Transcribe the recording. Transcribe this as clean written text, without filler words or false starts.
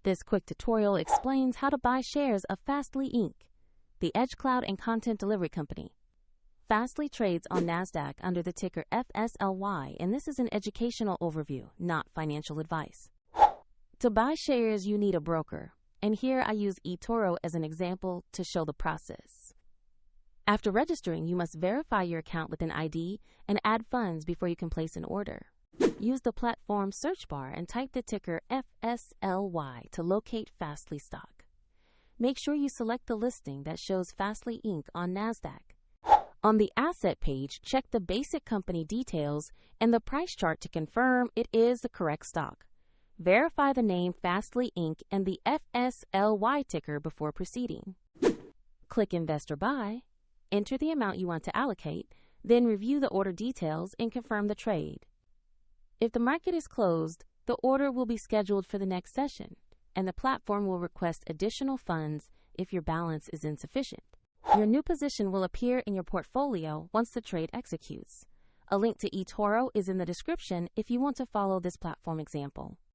This quick tutorial explains how to buy shares of FSLY Inc., the edge cloud and content delivery company. FSLY trades on NASDAQ under the ticker FSLY, and this is an educational overview, not financial advice. To buy shares, you need a broker, and here I use eToro as an example to show the process. After registering, you must verify your account with an ID and add funds before you can place an order. Use the platform search bar and type the ticker FSLY to locate FSLY stock. Make sure you select the listing that shows FSLY Inc. on NASDAQ. On the asset page, check the basic company details and the price chart to confirm it is the correct stock. Verify the name FSLY Inc. and the FSLY ticker before proceeding. Click Invest or Buy, enter the amount you want to allocate, then review the order details and confirm the trade. If the market is closed, the order will be scheduled for the next session, and the platform will request additional funds if your balance is insufficient. Your new position will appear in your portfolio once the trade executes. A link to eToro is in the description if you want to follow this platform example.